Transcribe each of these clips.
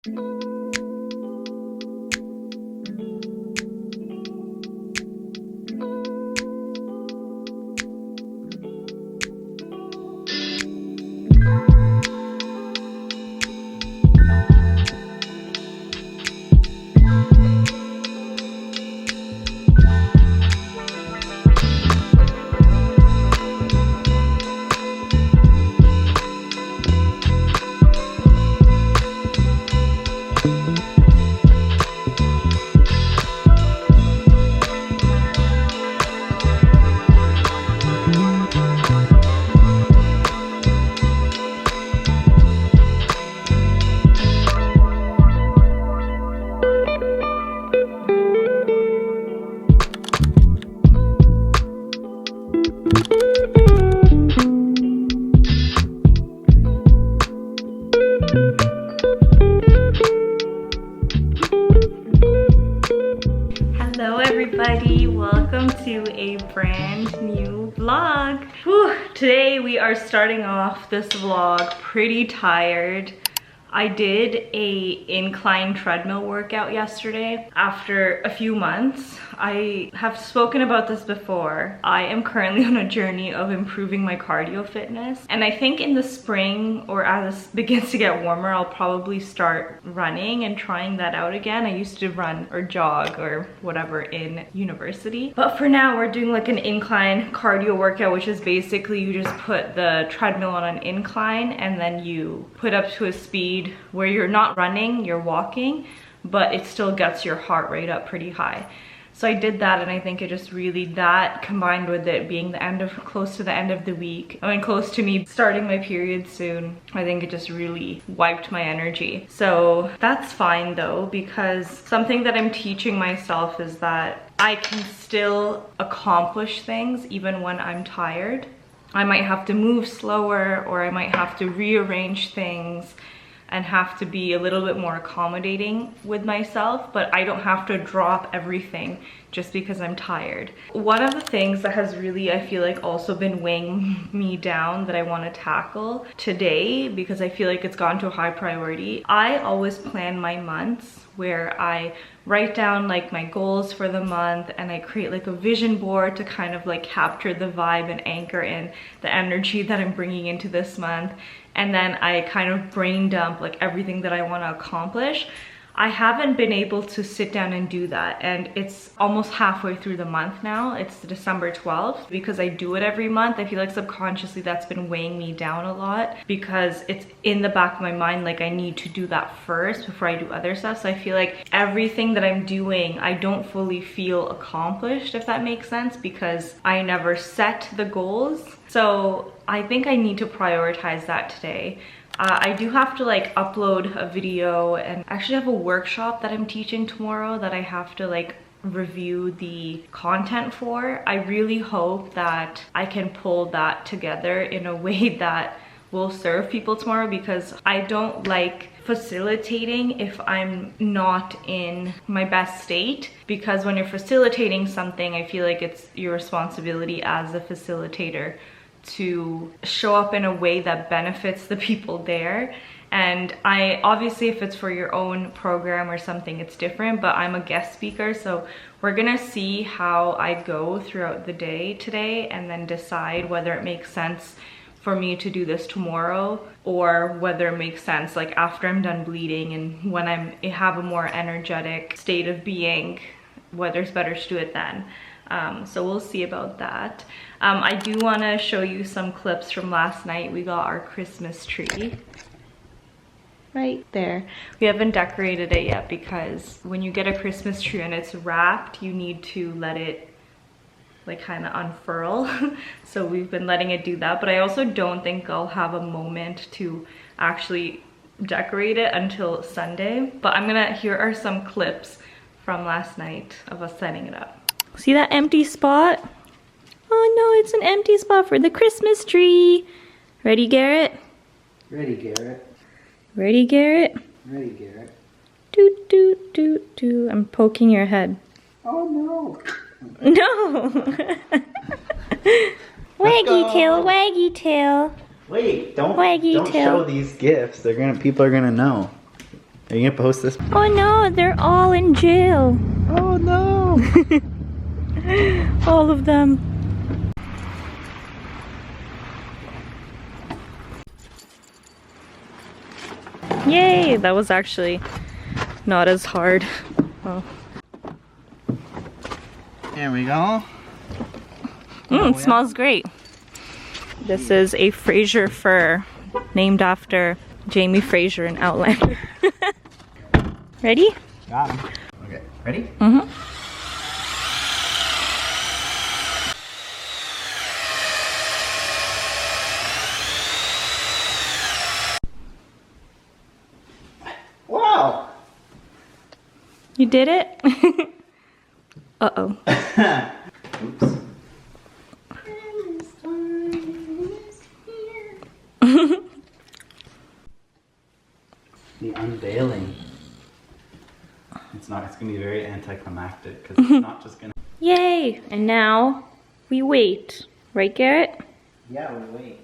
Hello everybody, welcome to a brand new vlog. Whew, today we are starting off this vlog pretty tired. I did a incline treadmill workout yesterday after a few months. I have spoken about this before. I am currently on a journey of improving my cardio fitness, and I think in the spring, or as it begins to get warmer, I'll probably start running and trying that out again. I used to run or jog or whatever in university, but for now we're doing like an incline cardio workout, which is basically you just put the treadmill on an incline and then you put up to a speed where you're not running, you're walking, but it still gets your heart rate up pretty high. So I did that, and I think it just really, that combined with it being close to the end of the week, I mean close to me starting my period soon, I think it just really wiped my energy. So that's fine though, because something that I'm teaching myself is that I can still accomplish things even when I'm tired. I might have to move slower, or I might have to rearrange things and have to be a little bit more accommodating with myself, but I don't have to drop everything just because I'm tired. One of the things that has really, I feel like, also been weighing me down that I want to tackle today, because I feel like it's gone to a high priority. I always plan my months where I write down like my goals for the month, and I create like a vision board to kind of like capture the vibe and anchor in the energy that I'm bringing into this month. And then I kind of brain dump like everything that I want to accomplish. I haven't been able to sit down and do that, and it's almost halfway through the month now. It's December 12th. Because I do it every month, I feel like subconsciously that's been weighing me down a lot, because it's in the back of my mind like I need to do that first before I do other stuff. So I feel like everything that I'm doing, I don't fully feel accomplished, if that makes sense, because I never set the goals. So I think I need to prioritize that today. I do have to like upload a video, and actually have a workshop that I'm teaching tomorrow that I have to like review the content for. I really hope that I can pull that together in a way that will serve people tomorrow, because I don't like facilitating if I'm not in my best state, because when you're facilitating something, I feel like it's your responsibility as a facilitator to show up in a way that benefits the people there. And I obviously, if it's for your own program or something, it's different, but I'm a guest speaker, so we're gonna see how I go throughout the day today, and then decide whether it makes sense for me to do this tomorrow, or whether it makes sense like after I'm done bleeding and when I have a more energetic state of being, whether it's better to do it then. So we'll see about that. I do want to show you some clips from last night. We got our Christmas tree right there. We haven't decorated it yet, because when you get a Christmas tree and it's wrapped, you need to let it like kind of unfurl. So we've been letting it do that, but I also don't think I'll have a moment to actually decorate it until Sunday. But here are some clips from last night of us setting it up. See that empty spot? Oh no, it's an empty spot for the Christmas tree. Ready, Garrett? Ready, Garett. Ready, Garrett? Ready, Garett. Doot, doot, doot, doot. I'm poking your head. Oh no. No. Waggy tail, waggy tail. Wait, don't Waggy tail. show these gifts. People are gonna know. Are you gonna post this? Oh no, they're all in jail. Oh no! All of them. Yay! That was actually not as hard. Oh. There we go. It smells great. This is a Fraser fir named after Jamie Fraser in Outlander. Ready? Got him. Okay, ready? Mm-hmm. Wow! You did it? Uh-oh. Oops. The unveiling. It's gonna be very anticlimactic because it's not just gonna. Yay! And now we wait. Right, Garrett? Yeah, we wait.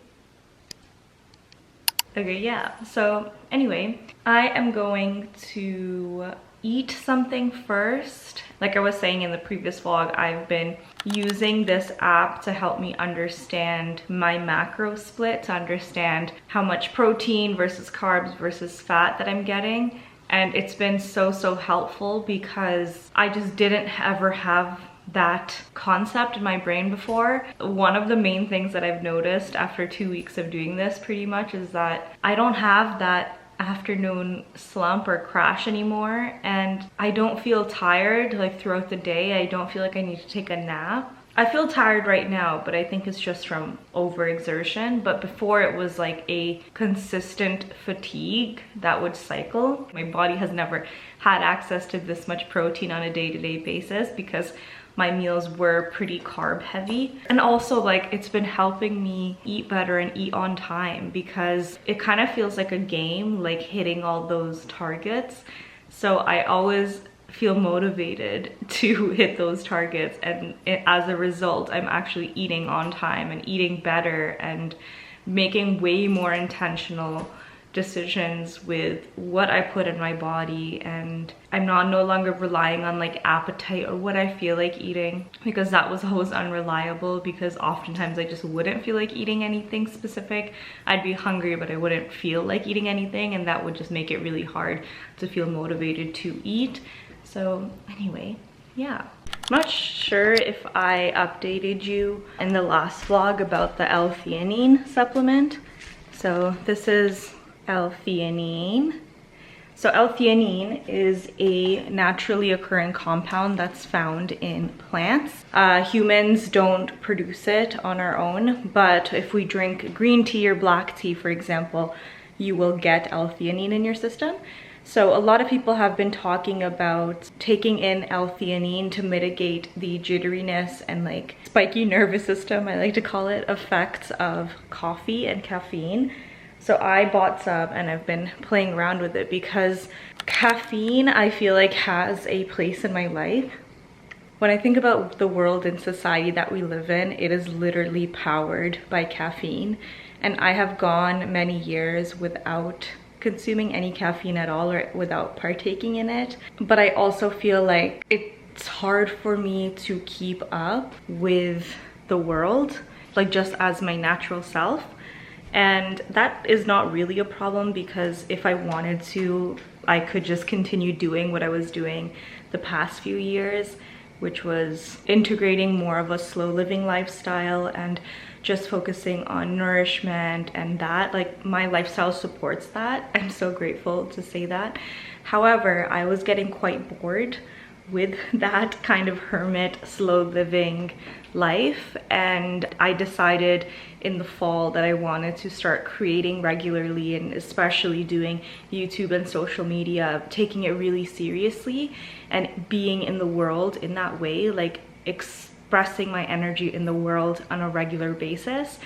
Okay, yeah. So anyway, I am going to eat something first. Like I was saying in the previous vlog, I've been using this app to help me understand my macro split, to understand how much protein versus carbs versus fat that I'm getting. And it's been so helpful because I just didn't ever have that concept in my brain before. One of the main things that I've noticed after 2 weeks of doing this pretty much is that I don't have that afternoon slump or crash anymore, and I don't feel tired like throughout the day. I don't feel like I need to take a nap. I feel tired right now, but I think it's just from overexertion. But before, it was like a consistent fatigue that would cycle. My body has never had access to this much protein on a day-to-day basis because my meals were pretty carb heavy. And also, like, it's been helping me eat better and eat on time because it kind of feels like a game, like hitting all those targets. So I always feel motivated to hit those targets, and as a result, I'm actually eating on time and eating better and making way more intentional decisions with what I put in my body, and I'm no longer relying on like appetite or what I feel like eating, because that was always unreliable, because oftentimes I just wouldn't feel like eating anything specific. I'd be hungry but I wouldn't feel like eating anything, and that would just make it really hard to feel motivated to eat. So anyway, yeah. I'm not sure if I updated you in the last vlog about the L-Theanine supplement. So this is L-Theanine. So L-Theanine is a naturally occurring compound that's found in plants. Humans don't produce it on our own, but if we drink green tea or black tea, for example, you will get L-Theanine in your system. So a lot of people have been talking about taking in L-Theanine to mitigate the jitteriness and like spiky nervous system, I like to call it, effects of coffee and caffeine. So I bought some and I've been playing around with it because caffeine, I feel like, has a place in my life. When I think about the world and society that we live in, it is literally powered by caffeine. And I have gone many years without consuming any caffeine at all or without partaking in it. But I also feel like it's hard for me to keep up with the world, like just as my natural self. And that is not really a problem, because if I wanted to, I could just continue doing what I was doing the past few years, which was integrating more of a slow living lifestyle and just focusing on nourishment, and that, like, my lifestyle supports that. I'm so grateful to say that. However, I was getting quite bored with that kind of hermit, slow living life, and I decided in the fall that I wanted to start creating regularly, and especially doing YouTube and social media, taking it really seriously and being in the world in that way, like expressing my energy in the world on a regular basis.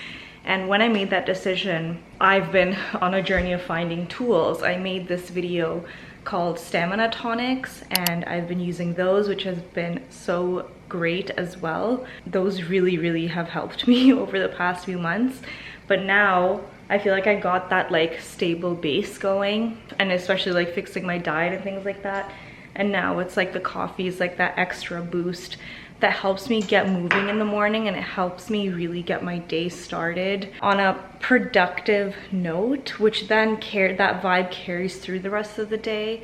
And when I made that decision, I've been on a journey of finding tools. I made this video called Stamina Tonics, and I've been using those, which has been so great as well. Those really have helped me over the past few months. But now I feel like I got that like stable base going, and especially like fixing my diet and things like that. And now it's like the coffee is like that extra boost that helps me get moving in the morning, and it helps me really get my day started on a productive note, which then that vibe carries through the rest of the day,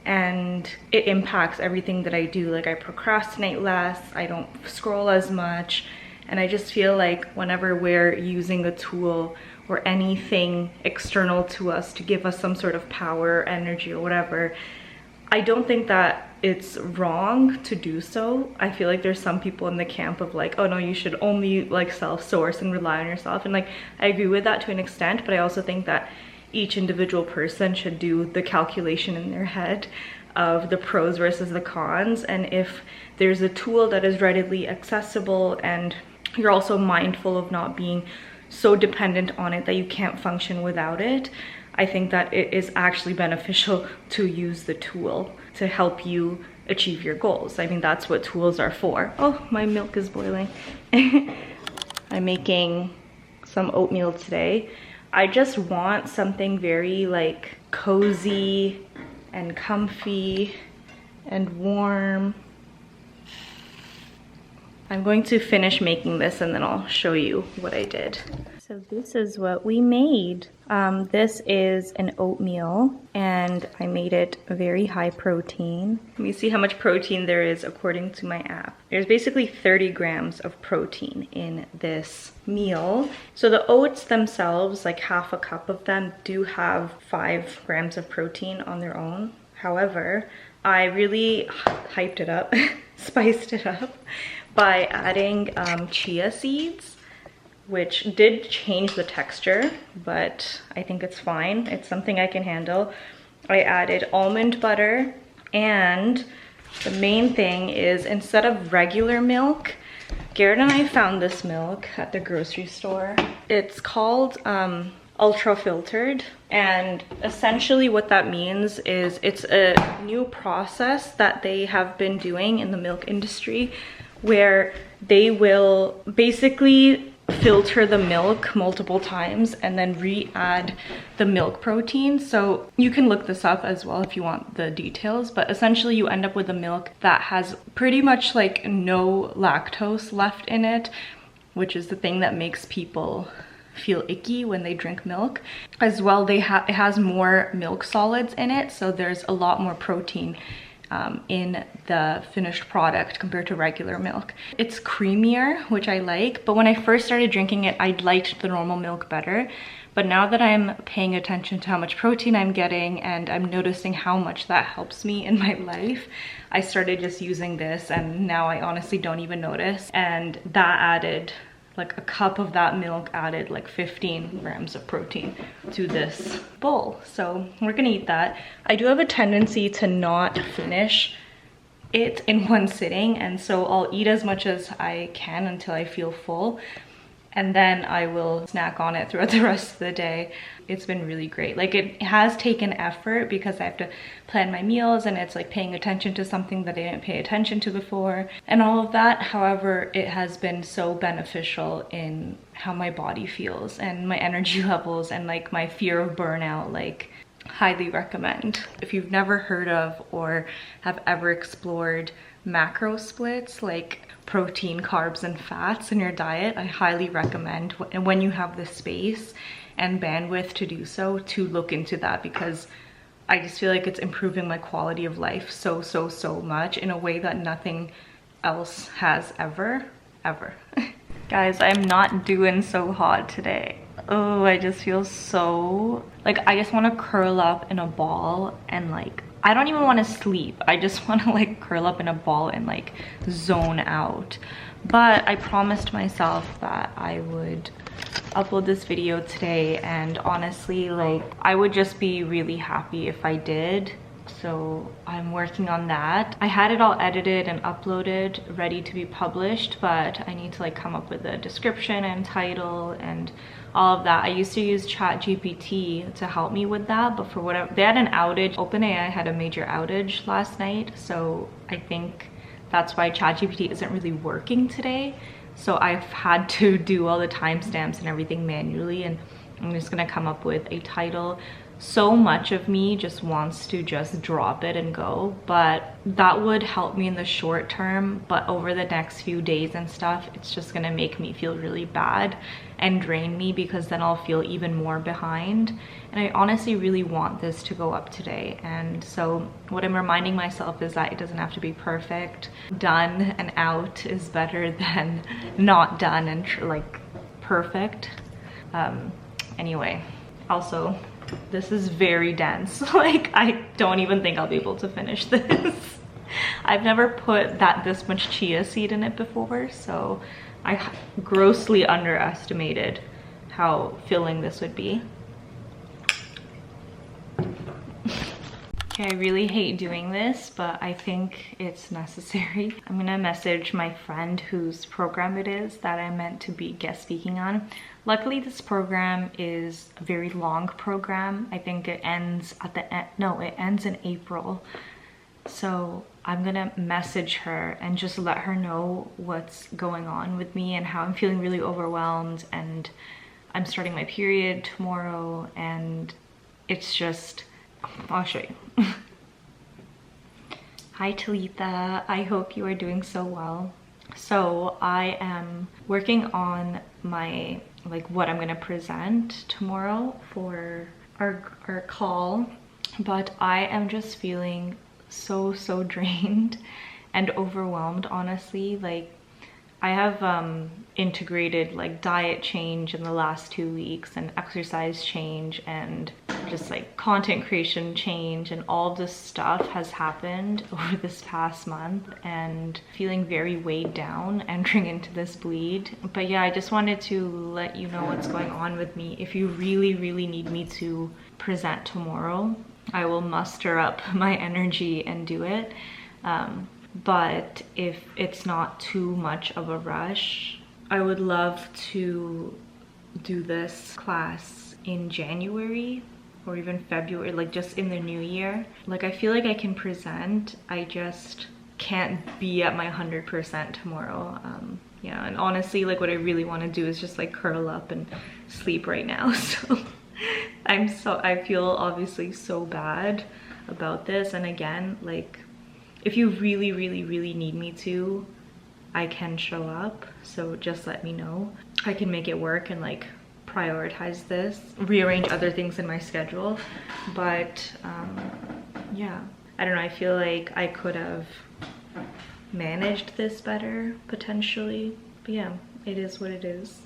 and it impacts everything that I do. Like I procrastinate less, I don't scroll as much, and I just feel like whenever we're using a tool or anything external to us to give us some sort of power, energy, or whatever, I don't think that it's wrong to do so. I feel like there's some people in the camp of like, oh no, you should only like self-source and rely on yourself. And like, I agree with that to an extent, but I also think that each individual person should do the calculation in their head of the pros versus the cons. And if there's a tool that is readily accessible and you're also mindful of not being so dependent on it that you can't function without it, I think that it is actually beneficial to use the tool to help you achieve your goals. I mean, that's what tools are for. Oh, my milk is boiling. I'm making some oatmeal today. I just want something very like cozy and comfy and warm. I'm going to finish making this and then I'll show you what I did. So this is what we made. This is an oatmeal and I made it very high protein. Let me see how much protein there is according to my app. There's basically 30 grams of protein in this meal. So the oats themselves, like half a cup of them, do have 5 grams of protein on their own. However, I really hyped it up, spiced it up by adding chia seeds, which did change the texture, but I think it's fine. It's something I can handle. I added almond butter, and the main thing is instead of regular milk, Garrett and I found this milk at the grocery store. It's called ultra filtered, and essentially what that means is it's a new process that they have been doing in the milk industry where they will basically filter the milk multiple times and then re-add the milk protein. So you can look this up as well if you want the details, but essentially you end up with a milk that has pretty much like no lactose left in it, which is the thing that makes people feel icky when they drink milk. As well, it has more milk solids in it, so there's a lot more protein in the finished product compared to regular milk. It's creamier, which I like, but when I first started drinking it, I liked the normal milk better. But now that I'm paying attention to how much protein I'm getting and I'm noticing how much that helps me in my life, I started just using this, and now I honestly don't even notice. And that added, like a cup of that milk added like 15 grams of protein to this bowl. So we're gonna eat that. I do have a tendency to not finish it in one sitting, and so I'll eat as much as I can until I feel full, and then I will snack on it throughout the rest of the day. It's been really great. Like, it has taken effort because I have to plan my meals, and it's like paying attention to something that I didn't pay attention to before and all of that. However, it has been so beneficial in how my body feels and my energy levels and like my fear of burnout. Like, highly recommend. If you've never heard of or have ever explored macro splits, like protein, carbs, and fats in your diet, I highly recommend, and when you have the space and bandwidth to do so, to look into that, because I just feel like it's improving my quality of life so much in a way that nothing else has ever. Guys, I'm not doing so hot today. Oh, I just feel so, like, I just want to curl up in a ball and like, I don't even want to sleep. I just want to like curl up in a ball and like zone out. But I promised myself that I would upload this video today, and honestly, like, I would just be really happy if I did. So I'm working on that. I had it all edited and uploaded, ready to be published, but I need to like come up with a description and title and all of that. I used to use ChatGPT to help me with that, but for whatever, they had an outage. OpenAI had a major outage last night, so I think that's why ChatGPT isn't really working today. So I've had to do all the timestamps and everything manually, and I'm just gonna come up with a title. So much of me just wants to just drop it and go, but that would help me in the short term, but over the next few days and stuff, it's just gonna make me feel really bad and drain me, because then I'll feel even more behind. And I honestly really want this to go up today. And so what I'm reminding myself is that it doesn't have to be perfect. Done and out is better than not done and like perfect. Anyway, also, this is very dense. Like, I don't even think I'll be able to finish this. I've never put this much chia seed in it before, so I grossly underestimated how filling this would be. Okay, I really hate doing this, but I think it's necessary. I'm gonna message my friend whose program it is that I'm meant to be guest speaking on. Luckily, this program is a very long program. I think it ends at the end, no, it ends in April. So I'm gonna message her and just let her know what's going on with me and how I'm feeling really overwhelmed, and I'm starting my period tomorrow, and it's just, I'll show you. Hi Talitha, I hope you are doing so well. So I am working on my, like, what I'm gonna present tomorrow for our call, but I am just feeling so drained and overwhelmed, honestly. Like, I have integrated like diet change in the last 2 weeks, and exercise change, and just like content creation change, and all this stuff has happened over this past month, and feeling very weighed down entering into this bleed. But yeah, I just wanted to let you know what's going on with me. If you really need me to present tomorrow, I will muster up my energy and do it. But if it's not too much of a rush, I would love to do this class in January or even February, like just in the new year. Like, I feel like I can present, I just can't be at my 100% tomorrow. Yeah, and honestly, like, what I really want to do is just like curl up and sleep right now. So I feel obviously so bad about this. And again, like, if you really need me to, I can show up, so just let me know. I can make it work and like prioritize this, rearrange other things in my schedule. But yeah, I don't know, I feel like I could have managed this better potentially, but yeah, it is what it is.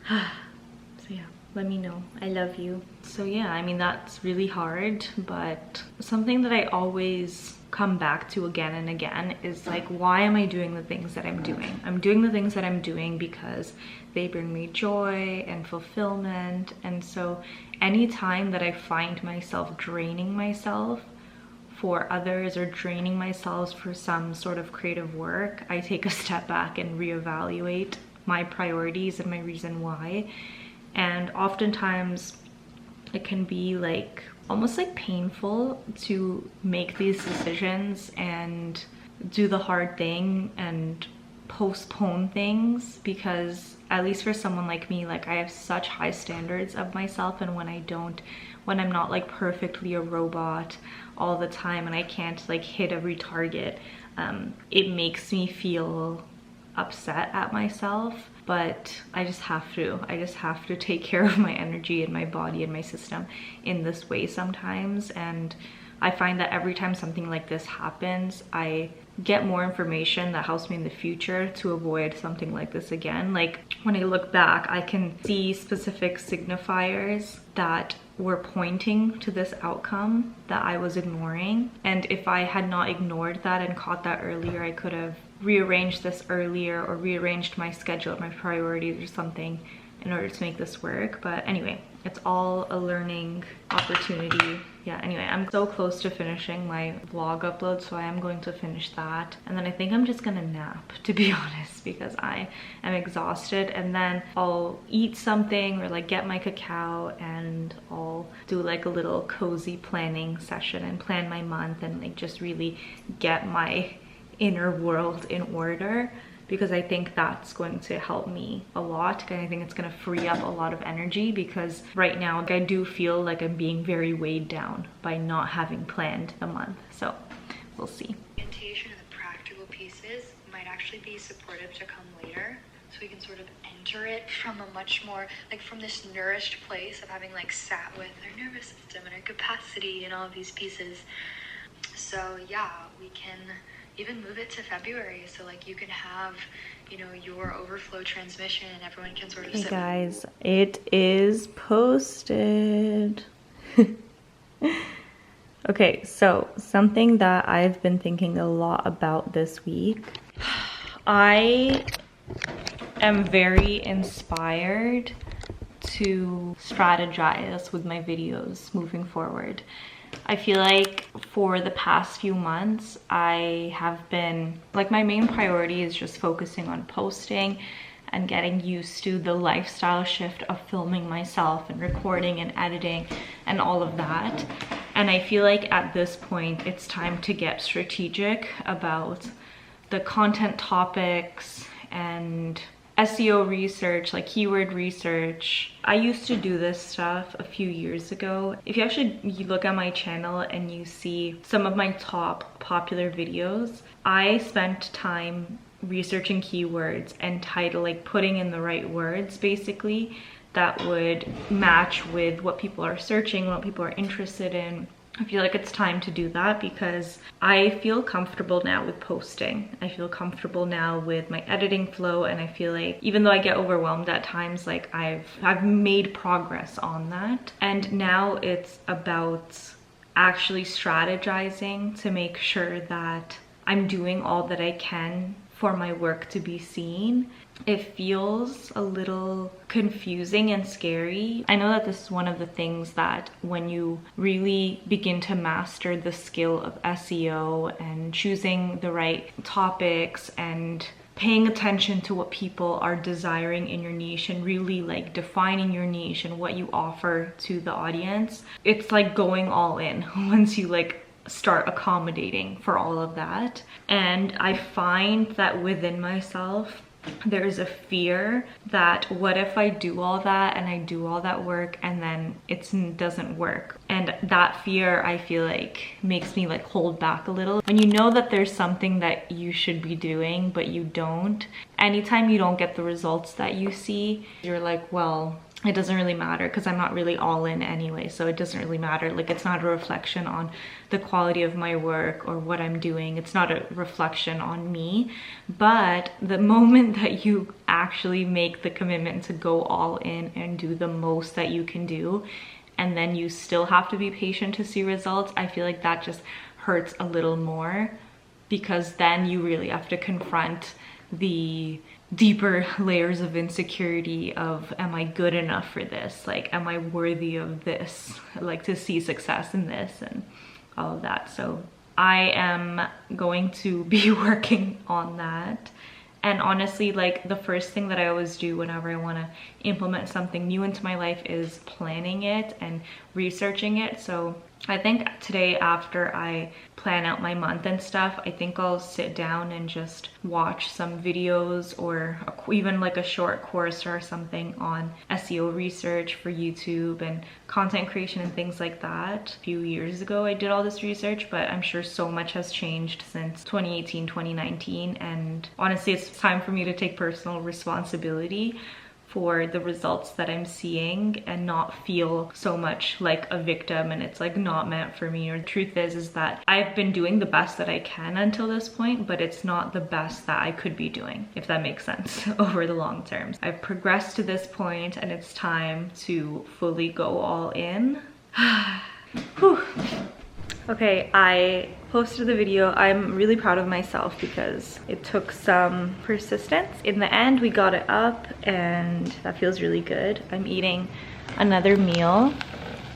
So yeah, let me know. I love you. So yeah, I mean, that's really hard, but something that I always come back to again and again is like, why am I doing the things that I'm doing? I'm doing the things that I'm doing because they bring me joy and fulfillment. And so anytime that I find myself draining myself for others or draining myself for some sort of creative work, I take a step back and reevaluate my priorities and my reason why. And oftentimes it can be like almost like painful to make these decisions and do the hard thing and postpone things, because at least for someone like me, like, I have such high standards of myself, and when I'm not like perfectly a robot all the time and I can't like hit every target, it makes me feel upset at myself. But I just have to take care of my energy and my body and my system in this way sometimes. And I find that every time something like this happens, I get more information that helps me in the future to avoid something like this again. Like, when I look back, I can see specific signifiers that were pointing to this outcome that I was ignoring. And if I had not ignored that and caught that earlier, I could have rearranged this earlier or rearranged my schedule, my priorities or something in order to make this work. But anyway, it's all a learning opportunity. Yeah, anyway, I'm so close to finishing my vlog upload, so I am going to finish that. And then I think I'm just gonna nap, to be honest, because I am exhausted. And then I'll eat something or like get my cacao, and I'll do like a little cozy planning session and plan my month and like just really get my inner world in order because I think that's going to help me a lot, and I think it's going to free up a lot of energy, because right now I do feel like I'm being very weighed down by not having planned the month. So we'll see. Orientation and the practical pieces might actually be supportive to come later, so we can sort of enter it from a much more, like, from this nourished place of having like sat with our nervous system and our capacity and all of these pieces. So yeah, we can even move it to February, so like you can have, you know, your overflow transmission and everyone can sort of Hey guys, it is posted. Okay, so something that I've been thinking a lot about this week, I am very inspired to strategize with my videos moving forward. I feel like for the past few months, I have been, like, my main priority is just focusing on posting and getting used to the lifestyle shift of filming myself and recording and editing and all of that. And I feel like at this point, it's time to get strategic about the content topics and SEO research, like keyword research. I used to do this stuff a few years ago. If you actually look at my channel and you see some of my top popular videos, I spent time researching keywords and like putting in the right words basically that would match with what people are searching, what people are interested in. I feel like it's time to do that because I feel comfortable now with posting. I feel comfortable now with my editing flow, and I feel like even though I get overwhelmed at times, like I've made progress on that. And now it's about actually strategizing to make sure that I'm doing all that I can for my work to be seen. It feels a little confusing and scary. I know that this is one of the things that when you really begin to master the skill of SEO and choosing the right topics and paying attention to what people are desiring in your niche and really like defining your niche and what you offer to the audience, it's like going all in once you like start accommodating for all of that. And I find that within myself, there's a fear that what if I do all that and I do all that work and then it doesn't work? And that fear, I feel like, makes me like hold back a little. When you know that there's something that you should be doing but you don't, anytime you don't get the results that you see, you're like, well, it doesn't really matter because I'm not really all in anyway, so it doesn't really matter. Like, it's not a reflection on the quality of my work or what I'm doing. It's not a reflection on me. But the moment that you actually make the commitment to go all in and do the most that you can do, and then you still have to be patient to see results, I feel like that just hurts a little more, because then you really have to confront the deeper layers of insecurity of, am I good enough for this? Like, am I worthy of this? Like, to see success in this and all of that. So I am going to be working on that. And honestly, like, the first thing that I always do whenever I want to implement something new into my life is planning it and researching it. So I think today, after I plan out my month and stuff, I think I'll sit down and just watch some videos or even like a short course or something on SEO research for YouTube and content creation and things like that. A few years ago, I did all this research, but I'm sure so much has changed since 2018, 2019. And honestly, it's time for me to take personal responsibility for the results that I'm seeing and not feel so much like a victim and it's like not meant for me. Or the truth is that I've been doing the best that I can until this point, but it's not the best that I could be doing, if that makes sense, over the long term. I've progressed to this point and it's time to fully go all in. Whew. Okay, I posted the video. I'm really proud of myself because it took some persistence. In the end, we got it up and that feels really good. I'm eating another meal.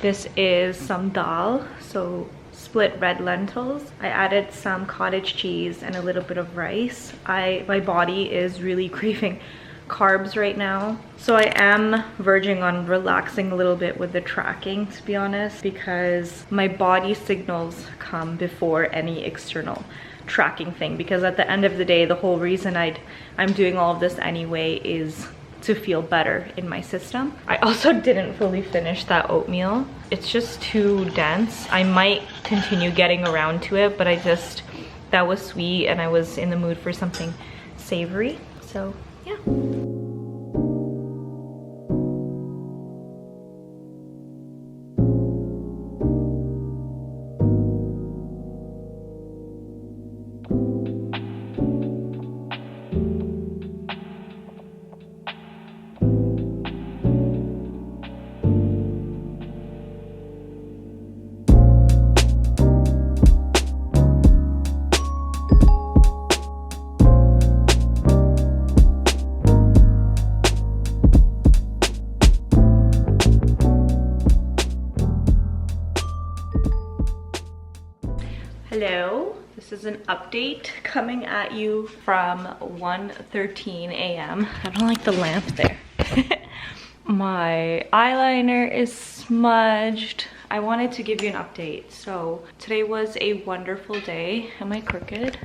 This is some dal, so split red lentils. I added some cottage cheese and a little bit of rice. My body is really craving carbs right now. So I am verging on relaxing a little bit with the tracking, to be honest, because my body signals come before any external tracking thing, because at the end of the day, the whole reason I'm doing all of this anyway is to feel better in my system. I also didn't fully finish that oatmeal. It's just too dense. I might continue getting around to it, but that was sweet and I was in the mood for something savory. So yeah. Hello, this is an update coming at you from 1:13 a.m. I don't like the lamp there. My eyeliner is smudged. I wanted to give you an update. So today was a wonderful day. Am I crooked?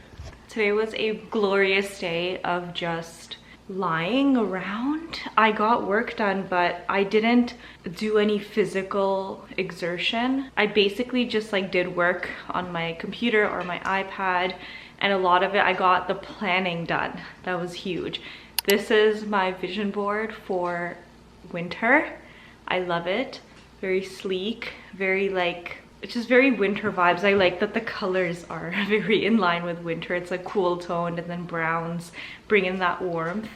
Today was a glorious day of just lying around. I got work done, but I didn't do any physical exertion. I basically just like did work on my computer or my iPad, and a lot of it I got the planning done. That was huge. This is my vision board for winter. I love it. Very sleek, very like, it's just very winter vibes. I like that the colors are very in line with winter. It's like cool toned, and then browns bring in that warmth.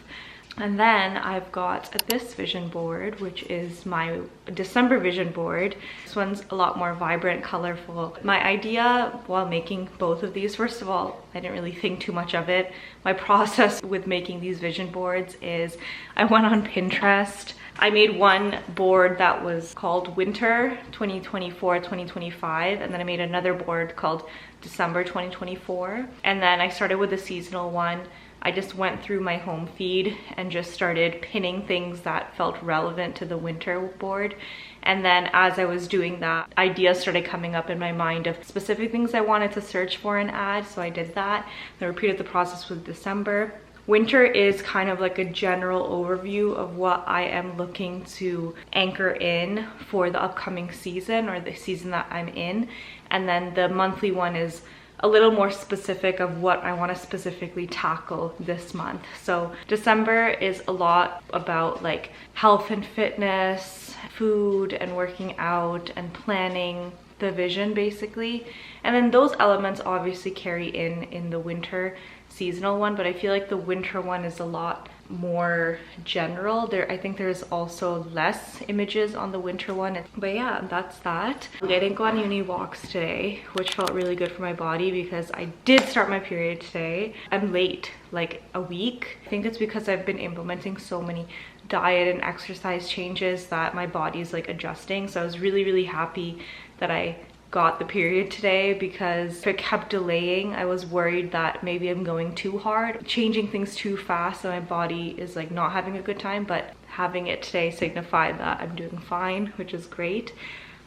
And then I've got this vision board, which is my December vision board. This one's a lot more vibrant, colorful. My idea while making both of these, first of all, I didn't really think too much of it. My process with making these vision boards is I went on Pinterest. I made one board that was called Winter 2024-2025, and then I made another board called December 2024. And then I started with the seasonal one. I just went through my home feed and just started pinning things that felt relevant to the winter board. And then as I was doing that, ideas started coming up in my mind of specific things I wanted to search for and add. So I did that. I repeated the process with December. Winter is kind of like a general overview of what I am looking to anchor in for the upcoming season, or the season that I'm in. And then the monthly one is a little more specific of what I want to specifically tackle this month. So December is a lot about like health and fitness, food and working out and planning the vision basically. And then those elements obviously carry in the winter seasonal one, but I feel like the winter one is a lot more general. I think there's also less images on the winter one. But yeah, that's that. I didn't go on uni walks today, which felt really good for my body because I did start my period today. I'm late, like a week. I think it's because I've been implementing so many diet and exercise changes that my body is like adjusting. So I was really happy that I got the period today, because if it kept delaying, I was worried that maybe I'm going too hard, changing things too fast, so my body is like not having a good time. But having it today signified that I'm doing fine, which is great.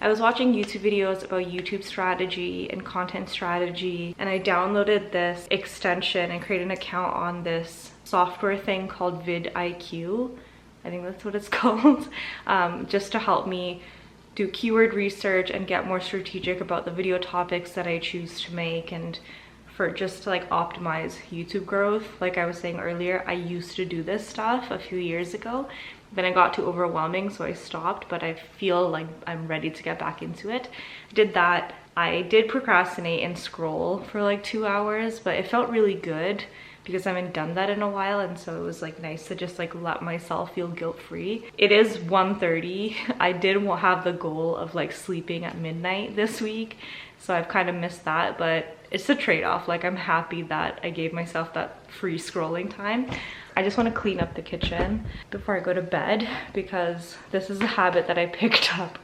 I was watching YouTube videos about YouTube strategy and content strategy, and I downloaded this extension and created an account on this software thing called vidIQ. I think that's what it's called, just to help me do keyword research and get more strategic about the video topics that I choose to make, and for just to like optimize YouTube growth. Like I was saying earlier, I used to do this stuff a few years ago, then it got too overwhelming, so I stopped, but I feel like I'm ready to get back into it. I did that. I did procrastinate and scroll for like 2 hours, but it felt really good because I haven't done that in a while, and so it was like nice to just like let myself feel guilt-free. It is 1:30. I did have the goal of like sleeping at midnight this week, so I've kind of missed that, but it's a trade-off. Like I'm happy that I gave myself that free scrolling time. I just want to clean up the kitchen before I go to bed, because this is a habit that I picked up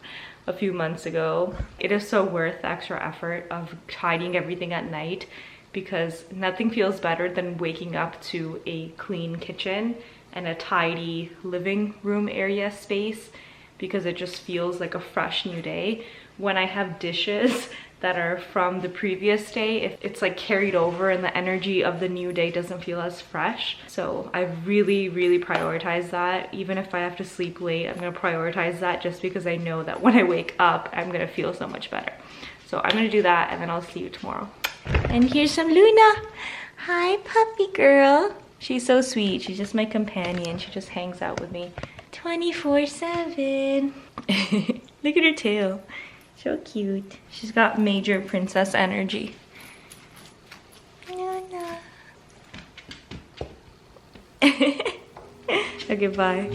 a few months ago. It is so worth the extra effort of tidying everything at night, because nothing feels better than waking up to a clean kitchen and a tidy living room area space because it just feels like a fresh new day. When I have dishes that are from the previous day, it's like carried over and the energy of the new day doesn't feel as fresh. So I really prioritize that. Even if I have to sleep late, I'm gonna prioritize that just because I know that when I wake up, I'm gonna feel so much better. So I'm gonna do that and then I'll see you tomorrow. And here's some Luna. Hi, puppy girl. She's so sweet. She's just my companion. She just hangs out with me 24/7. Look at her tail. So cute. She's got major princess energy. Luna. Okay, bye.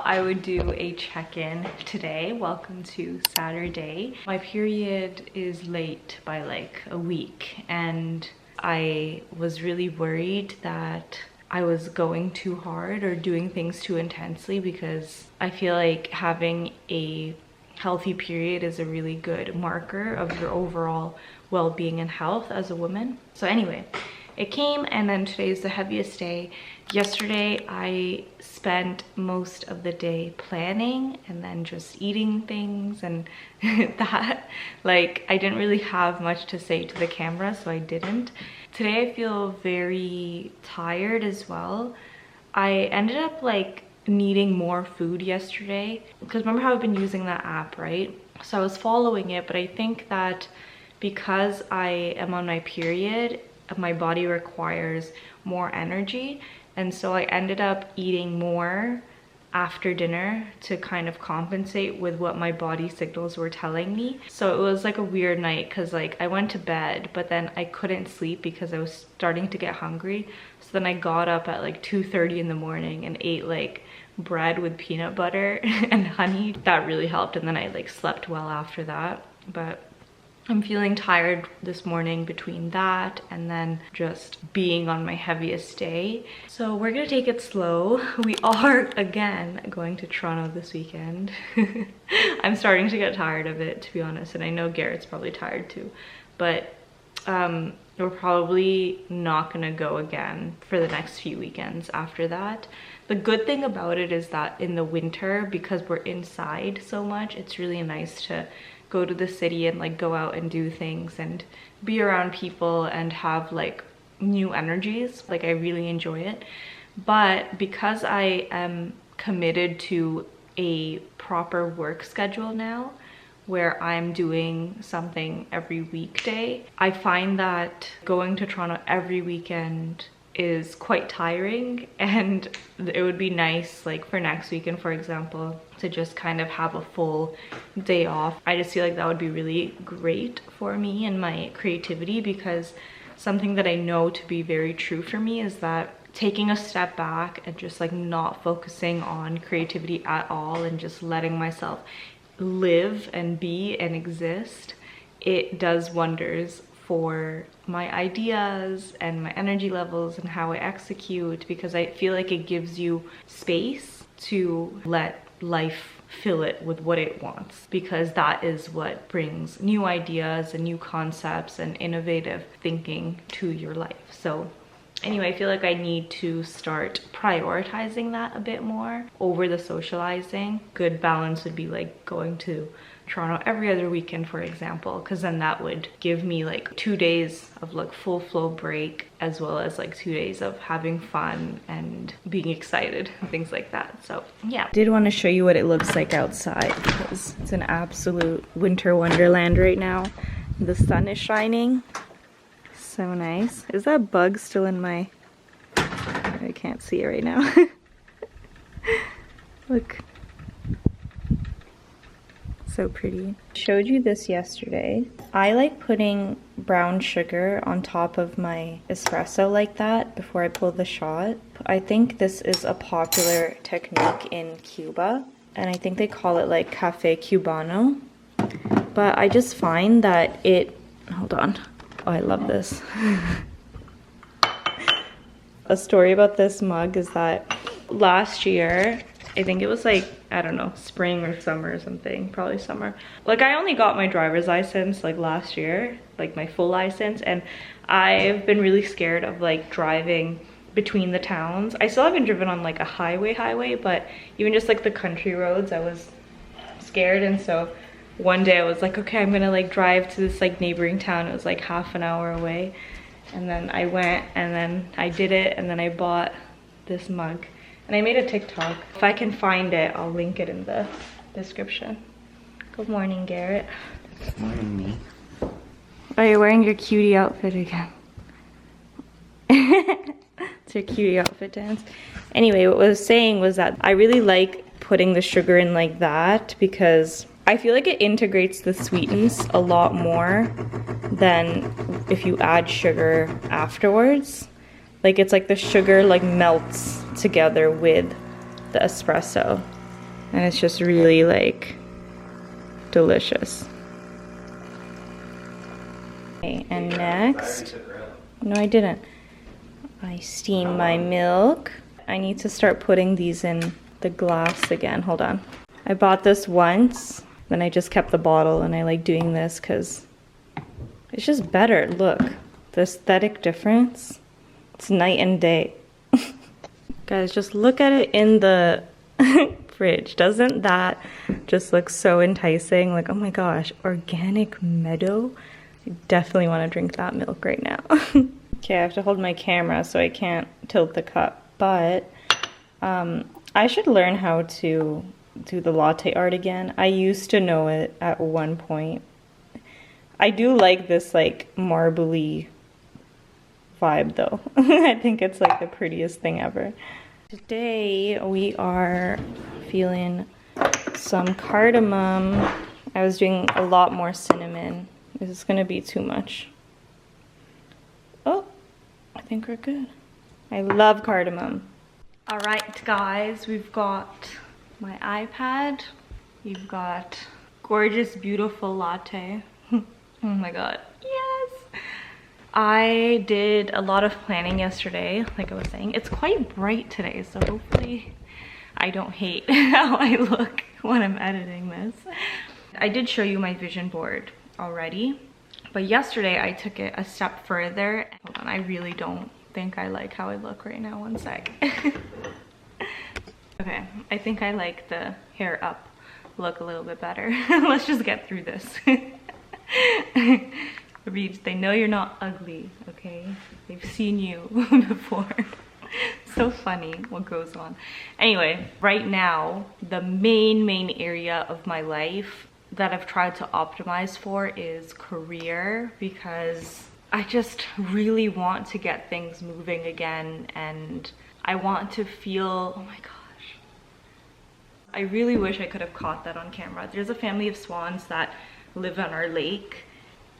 I would do a check-in today. Welcome to Saturday. My period is late by like a week and I was really worried that I was going too hard or doing things too intensely because I feel like having a healthy period is a really good marker of your overall well-being and health as a woman. So anyway, it came and then today is the heaviest day. Yesterday I spent most of the day planning and then just eating things and that, like, I didn't really have much to say to the camera, so I didn't. Today I feel very tired as well. I ended up like needing more food yesterday because remember how I've been using that app, right? So I was following it, but I think that because I am on my period, my body requires more energy, and so I ended up eating more after dinner to kind of compensate with what my body signals were telling me. So it was like a weird night because like I went to bed but then I couldn't sleep because I was starting to get hungry. So then I got up at like 2:30 in the morning and ate like bread with peanut butter and honey. That really helped, and then I like slept well after that. But I'm feeling tired this morning between that and then just being on my heaviest day. So we're gonna take it slow. We are again going to Toronto this weekend. I'm starting to get tired of it, to be honest, and I know Garett's probably tired too. But we're probably not gonna go again for the next few weekends after that. The good thing about it is that in the winter, because we're inside so much, it's really nice to go to the city and like go out and do things and be around people and have like new energies. Like I really enjoy it. But because I am committed to a proper work schedule now, where I'm doing something every weekday, I find that going to Toronto every weekend is quite tiring, and it would be nice like for next weekend, for example, to just kind of have a full day off. I just feel like that would be really great for me and my creativity, because something that I know to be very true for me is that taking a step back and just like not focusing on creativity at all and just letting myself live and be and exist, it does wonders for my ideas and my energy levels and how I execute, because I feel like it gives you space to let life fill it with what it wants, because that is what brings new ideas and new concepts and innovative thinking to your life. So Anyway, I feel like I need to start prioritizing that a bit more over the socializing. Good balance would be like going to Toronto every other weekend, for example, because then that would give me like 2 days of like full flow break, as well as like 2 days of having fun and being excited and things like that. So yeah, did want to show you what it looks like outside because it's an absolute winter wonderland right now. The sun is shining. So nice. Is that bug still in my... I can't see it right now. Look. So pretty. Showed you this yesterday. I like putting brown sugar on top of my espresso like that before I pull the shot. I think this is a popular technique in Cuba, and I think they call it like Cafe Cubano. But I just find that it... Hold on. Oh, I love this. A story about this mug is that last year, I think it was like, I don't know, spring or summer or something, probably summer. Like I only got my driver's license like last year, like my full license, and I've been really scared of like driving between the towns. I still haven't driven on like a highway, but even just like the country roads, I was scared. And so one day I was like, okay, I'm gonna like drive to this like neighboring town. It was like half an hour away. And then I went and then I did it, and then I bought this mug. And I made a TikTok. If I can find it, I'll link it in the description. Good morning, Garrett. Good morning, me. Oh, you're wearing your cutie outfit again. It's your cutie outfit dance. Anyway, what I was saying was that I really like putting the sugar in like that because I feel like it integrates the sweetness a lot more than if you add sugar afterwards. Like it's like the sugar like melts together with the espresso, and it's just really like delicious. Okay, and next, no I didn't. I steam my milk. I need to start putting these in the glass again. Hold on. I bought this once, then I just kept the bottle, and I like doing this because it's just better. Look, the aesthetic difference. It's night and day. Guys, just look at it in the fridge. Doesn't that just look so enticing? Like, oh my gosh, organic meadow. I definitely want to drink that milk right now. Okay, I have to hold my camera so I can't tilt the cup, but I should learn how to do the latte art again. I used to know it at one point. I do like this like marbly vibe though. I think it's like the prettiest thing ever. Today we are feeling some cardamom. I was doing a lot more cinnamon. This is gonna be too much. Oh, I think we're good. I love cardamom. All right, guys, we've got my iPad. You've got gorgeous, beautiful latte. Oh my God, yes. I did a lot of planning yesterday, like I was saying. It's quite bright today, so hopefully I don't hate how I look when I'm editing this. I did show you my vision board already, but yesterday I took it a step further. Hold on, I really don't think I like how I look right now. One sec. Okay, I think I like the hair up look a little bit better. Let's just get through this. They know you're not ugly, okay? They've seen you before. So funny what goes on. Anyway, right now, the main area of my life that I've tried to optimize for is career, because I just really want to get things moving again, and I want to feel, oh my gosh. I really wish I could have caught that on camera. There's a family of swans that live on our lake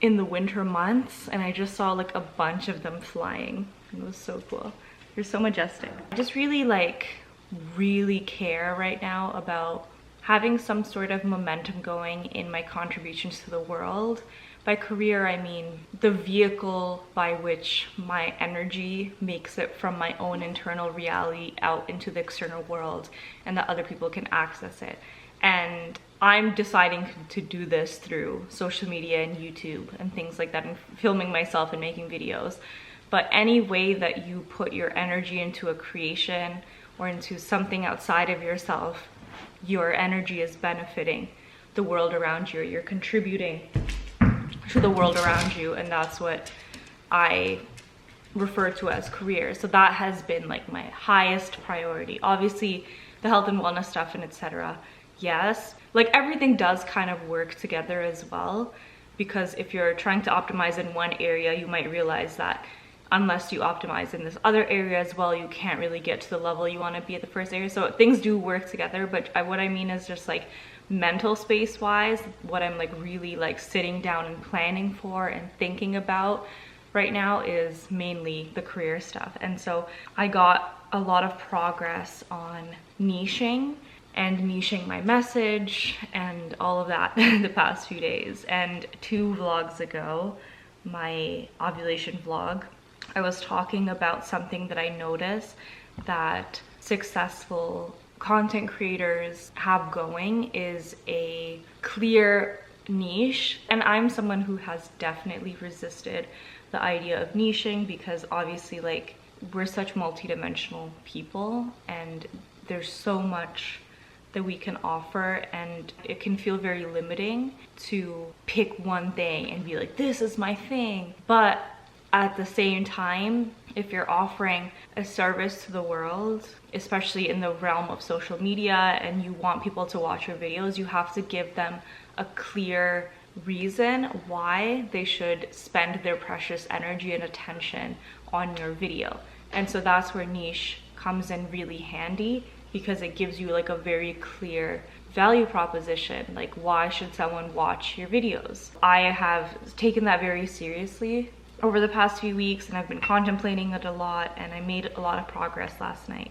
in the winter months, and I just saw like a bunch of them flying. It was so cool. They're so majestic. I just really care right now about having some sort of momentum going in my contributions to the world. By career, I mean the vehicle by which my energy makes it from my own internal reality out into the external world, and that other people can access it. And I'm deciding to do this through social media and YouTube and things like that, and filming myself and making videos. but any way that you put your energy into a creation or into something outside of yourself, your energy is benefiting the world around you. You're contributing to the world around you, and that's what I refer to as career. So that has been like my highest priority. Obviously the health and wellness stuff and etc. Yes, like everything does kind of work together as well, because if you're trying to optimize in one area, you might realize that unless you optimize in this other area as well, you can't really get to the level you want to be at the first area. So things do work together, but what I mean is just like mental space wise, what I'm like really like sitting down and planning for and thinking about right now is mainly the career stuff. And so I got a lot of progress on niching my message and all of that the past few days. And 2 vlogs ago, my ovulation vlog, I was talking about something that I noticed that successful content creators have going is a clear niche. And I'm someone who has definitely resisted the idea of niching, because obviously like we're such multidimensional people and there's so much that we can offer, and it can feel very limiting to pick one thing and be like, this is my thing. But at the same time, if you're offering a service to the world, especially in the realm of social media, and you want people to watch your videos, you have to give them a clear reason why they should spend their precious energy and attention on your video. And so that's where niche comes in really handy, because it gives you like a very clear value proposition, like why should someone watch your videos. I have taken that very seriously over the past few weeks, and I've been contemplating it a lot, and I made a lot of progress last night.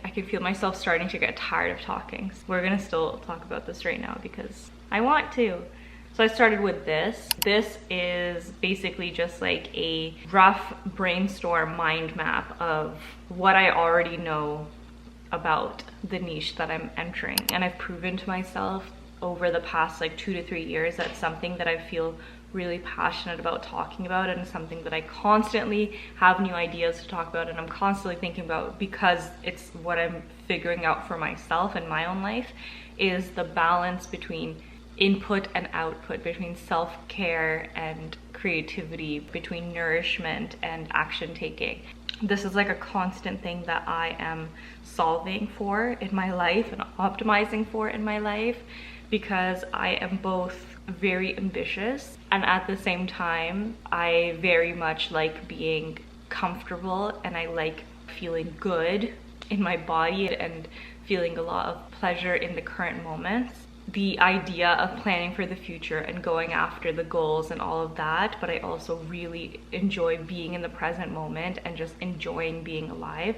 I can feel myself starting to get tired of talking. We're gonna still talk about this right now because I want to. So I started with this. This is basically just like a rough brainstorm mind map of what I already know about the niche that I'm entering. And I've proven to myself over the past like 2 to 3 years that's something that I feel really passionate about talking about, and something that I constantly have new ideas to talk about and I'm constantly thinking about, because it's what I'm figuring out for myself in my own life, is the balance between input and output, between self-care and creativity, between nourishment and action taking. This is like a constant thing that I am solving for in my life and optimizing for in my life, because I am both very ambitious and at the same time I very much like being comfortable, and I like feeling good in my body and feeling a lot of pleasure in the current moments. The idea of planning for the future and going after the goals and all of that, but I also really enjoy being in the present moment and just enjoying being alive.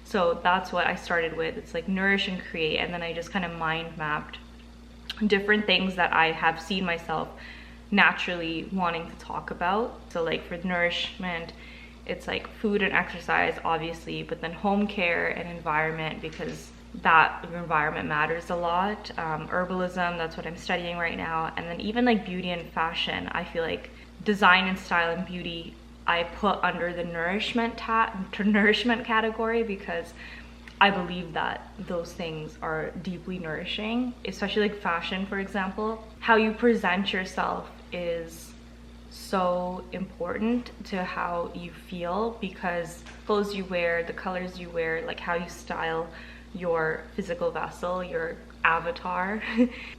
So that's what I started with. It's like nourish and create, and then I just kind of mind mapped different things that I have seen myself naturally wanting to talk about. So like for nourishment, it's like food and exercise obviously, but then home care and environment, because that environment matters a lot. Herbalism, that's what I'm studying right now. And then even like beauty and fashion, I feel like design and style and beauty I put under the nourishment category, because I believe that those things are deeply nourishing, especially like fashion, for example. How you present yourself is so important to how you feel, because clothes you wear, the colors you wear, like how you style your physical vessel, your avatar,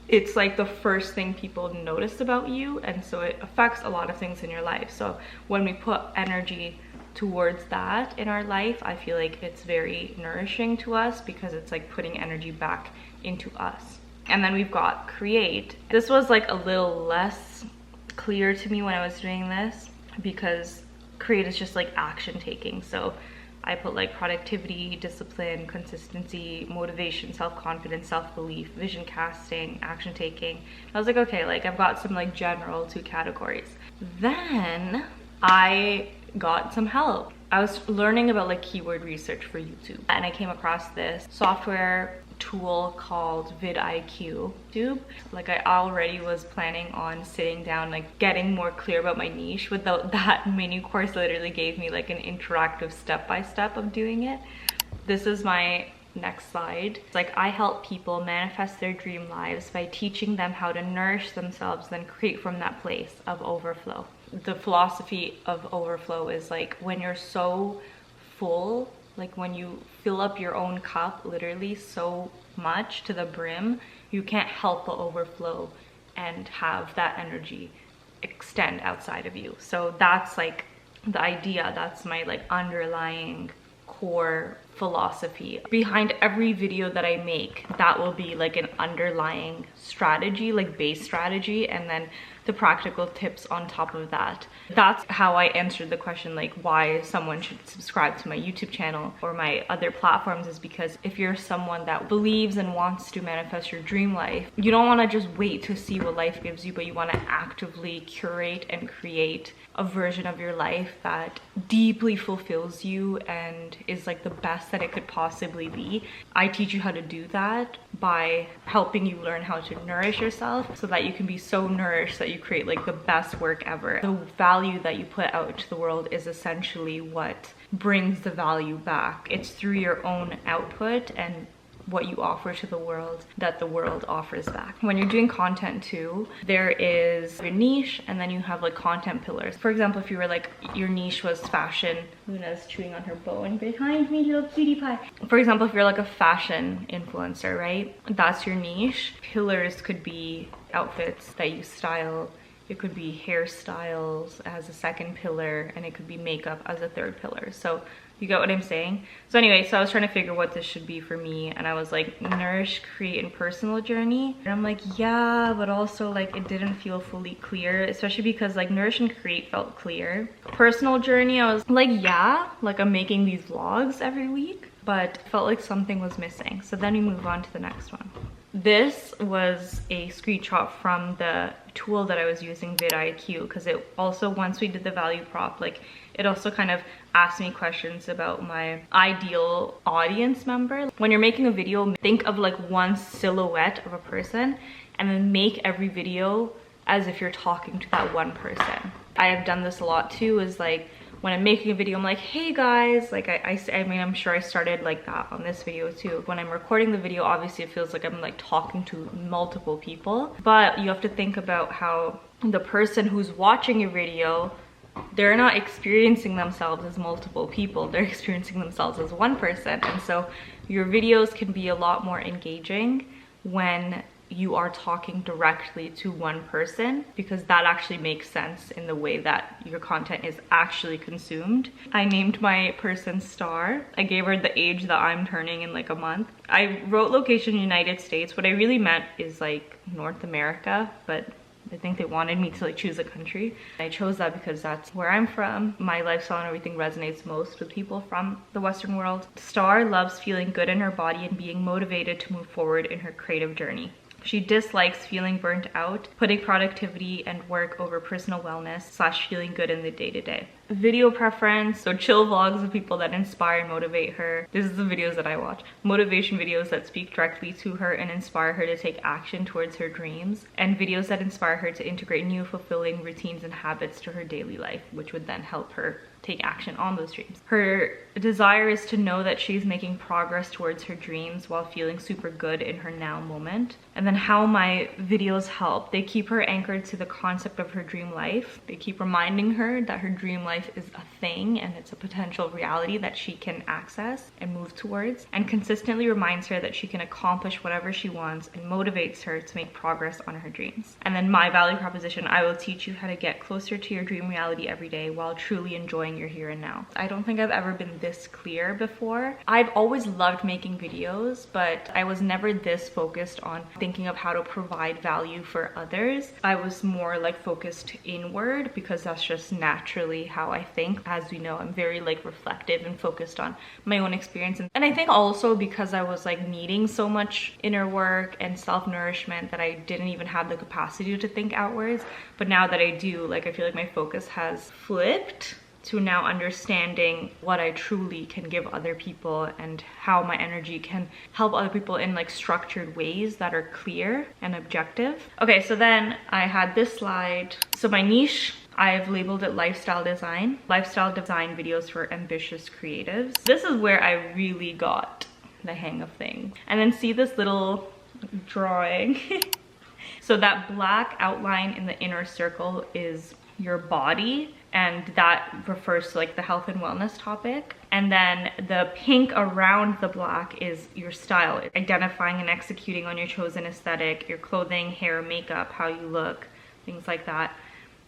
it's like the first thing people notice about you, and so it affects a lot of things in your life. So when we put energy towards that in our life, I feel like it's very nourishing to us, because it's like putting energy back into us. And then we've got create. This was like a little less clear to me when I was doing this, because create is just like action taking. So I put like productivity, discipline, consistency, motivation, self-confidence, self-belief, vision casting, action taking. I was like, okay, like I've got some like general 2 categories. Then I got some help. I was learning about like keyword research for YouTube, and I came across this software tool called vidIQ. Like I already was planning on sitting down, like getting more clear about my niche. Without that mini course literally gave me like an interactive step-by-step of doing it. This is my next slide. It's like I help people manifest their dream lives by teaching them how to nourish themselves, then create from that place of overflow. The philosophy of overflow is like when you're so full, like when you fill up your own cup literally so much to the brim, you can't help but overflow and have that energy extend outside of you. So that's like the idea, that's my like underlying core philosophy behind every video that I make. That will be like an underlying strategy, like base strategy, and then the practical tips on top of that. That's how I answered the question like why someone should subscribe to my YouTube channel or my other platforms, is because if you're someone that believes and wants to manifest your dream life, you don't want to just wait to see what life gives you, but you want to actively curate and create a version of your life that deeply fulfills you and is like the best that it could possibly be. I teach you how to do that by helping you learn how to nourish yourself so that you can be so nourished that you create like the best work ever. The value that you put out into the world is essentially what brings the value back. It's through your own output and what you offer to the world that the world offers back. When you're doing content too, there is your niche and then you have like content pillars. For example, if you were like, your niche was fashion, Luna's chewing on her bone behind me, little cutie pie. For example, if you're like a fashion influencer, right? That's your niche. Pillars could be outfits that you style. It could be hairstyles as a second pillar, and it could be makeup as a third pillar. So you get what I'm saying? So anyway, so I was trying to figure what this should be for me, and I was like, nourish, create, and personal journey. And I'm like, yeah, but also like it didn't feel fully clear, especially because like nourish and create felt clear. Personal journey, I was like, yeah, like I'm making these vlogs every week, but felt like something was missing. So then we move on to the next one. This was a screenshot from the tool that I was using, vidIQ, because it also, once we did the value prop, like it also kind of asked me questions about my ideal audience member. When you're making a video, think of like one silhouette of a person and then make every video as if you're talking to that one person. I have done this a lot too, is like when I'm making a video, I'm like, hey guys, like I mean, I'm sure I started like that on this video too. When I'm recording the video, obviously it feels like I'm like talking to multiple people, but you have to think about how the person who's watching your video, they're not experiencing themselves as multiple people, they're experiencing themselves as one person. And so your videos can be a lot more engaging when you are talking directly to one person, because that actually makes sense in the way that your content is actually consumed. I named my person Star. I gave her the age that I'm turning in like a month. I wrote location United States. What I really meant is like North America, but I think they wanted me to like choose a country. I chose that because that's where I'm from. My lifestyle and everything resonates most with people from the Western world. Star loves feeling good in her body and being motivated to move forward in her creative journey. She dislikes feeling burnt out, putting productivity and work over personal wellness / feeling good in the day-to-day. Video preference, so chill vlogs of people that inspire and motivate her. This is the videos that I watch. Motivation videos that speak directly to her and inspire her to take action towards her dreams. And videos that inspire her to integrate new fulfilling routines and habits to her daily life, which would then help her take action on those dreams. Her desire is to know that she's making progress towards her dreams while feeling super good in her now moment. And then how my videos help. They keep her anchored to the concept of her dream life. They keep reminding her that her dream life is a thing and it's a potential reality that she can access and move towards, and consistently reminds her that she can accomplish whatever she wants and motivates her to make progress on her dreams. And then my value proposition, I will teach you how to get closer to your dream reality every day while truly enjoying honoring your here and now. I don't think I've ever been this clear before. I've always loved making videos, but I was never this focused on thinking of how to provide value for others. I was more like focused inward because that's just naturally how I think. As we know, I'm very like reflective and focused on my own experience. And I think also because I was like needing so much inner work and self-nourishment that I didn't even have the capacity to think outwards. But now that I do, like I feel like my focus has flipped to now understanding what I truly can give other people and how my energy can help other people in like structured ways that are clear and objective. Okay, so then I had this slide. So my niche, I've labeled it lifestyle design videos for ambitious creatives. This is where I really got the hang of things. And then see this little drawing. So that black outline in the inner circle is your body, and that refers to like the health and wellness topic. And then the pink around the black is your style, identifying and executing on your chosen aesthetic, your clothing, hair, makeup, how you look, things like that.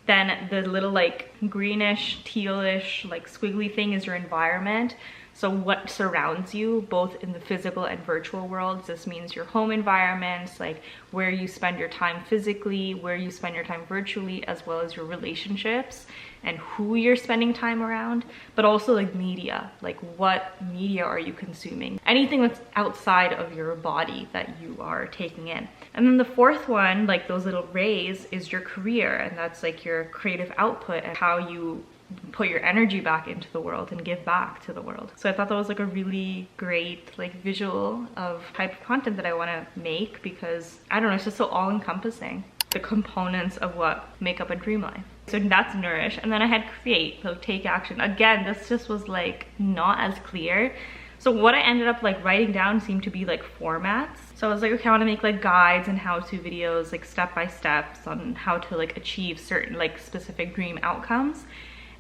Then the little like greenish, tealish, like squiggly thing is your environment. So what surrounds you, both in the physical and virtual worlds. This means your home environments, like where you spend your time physically, where you spend your time virtually, as well as your relationships and who you're spending time around, but also like media, like what media are you consuming? Anything that's outside of your body that you are taking in. And then the fourth one, like those little rays, is your career, and that's like your creative output and how you put your energy back into the world and give back to the world. So I thought that was like a really great like visual of type of content that I want to make, because I don't know, it's just so all-encompassing, the components of what make up a dream life. So that's nourish. And then I had create, so take action. Again, this just was like not as clear. So what I ended up like writing down seemed to be like formats. So I was like, okay, I want to make like guides and how-to videos, like step-by-steps on how to like achieve certain like specific dream outcomes.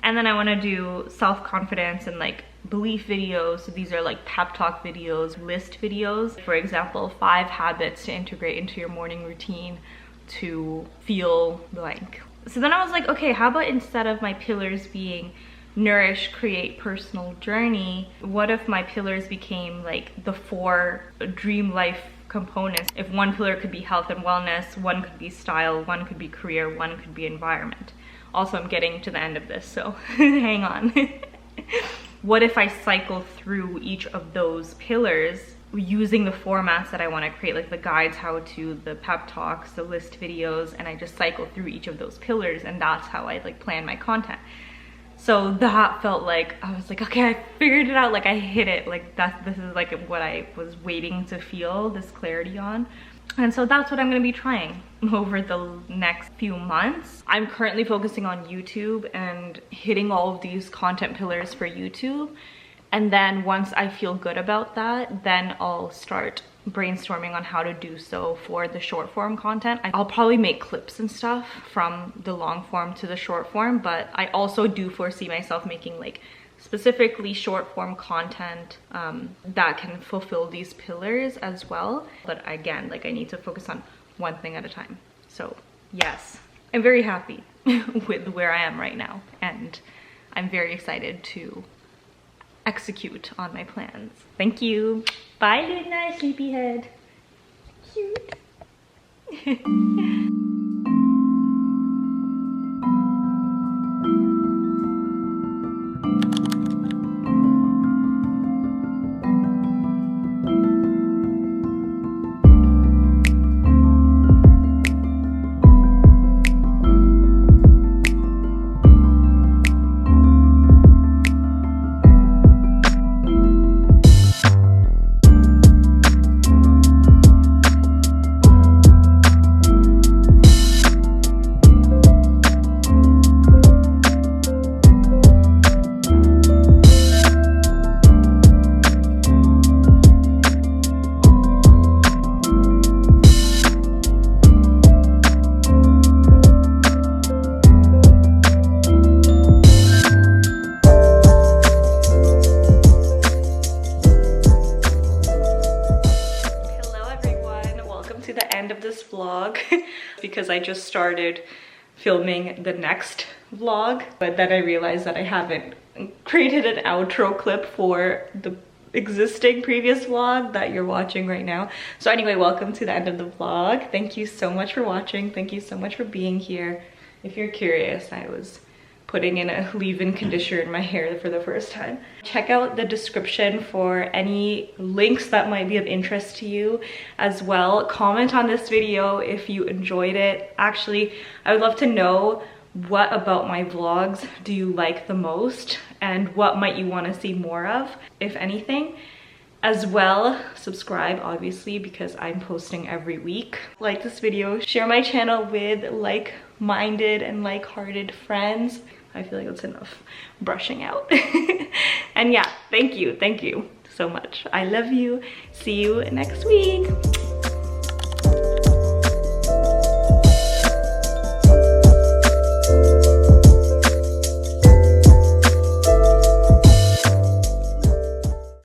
And then I want to do self-confidence and like belief videos. So these are like pep talk videos, list videos. For example, 5 habits to integrate into your morning routine to feel blank. So then I was like, okay, how about instead of my pillars being nourish, create, personal journey, what if my pillars became like the 4 dream life components? If one pillar could be health and wellness, one could be style, one could be career, one could be environment. Also, I'm getting to the end of this, so hang on. What if I cycle through each of those pillars using the formats that I want to create, like the guides, how to, the pep talks, the list videos, and I just cycle through each of those pillars, and that's how I like plan my content. So that felt like, I was like, okay, I figured it out, like I hit it, like this is like what I was waiting to feel this clarity on. And so that's what I'm going to be trying over the next few months. I'm currently focusing on YouTube and hitting all of these content pillars for YouTube. And then once I feel good about that, then I'll start brainstorming on how to do so for the short form content. I'll probably make clips and stuff from the long form to the short form, but I also do foresee myself making like specifically short form content that can fulfill these pillars as well. But again, like I need to focus on one thing at a time. So yes, I'm very happy with where I am right now, and I'm very excited to execute on my plans. Thank you. Bye, Luna, sleepyhead. Cute. Because I just started filming the next vlog, but then I realized that I haven't created an outro clip for the existing previous vlog that you're watching right now. So anyway, welcome to the end of the vlog. Thank you so much for watching. Thank you so much for being here. If you're curious, I was putting in a leave-in conditioner in my hair for the first time. Check out the description for any links that might be of interest to you as well. Comment on this video if you enjoyed it. Actually, I would love to know what about my vlogs do you like the most and what might you want to see more of, if anything. As well, subscribe obviously because I'm posting every week. Like this video, share my channel with like-minded and like-hearted friends. I feel like that's enough brushing out. And yeah, thank you so much. I love you. See you next week.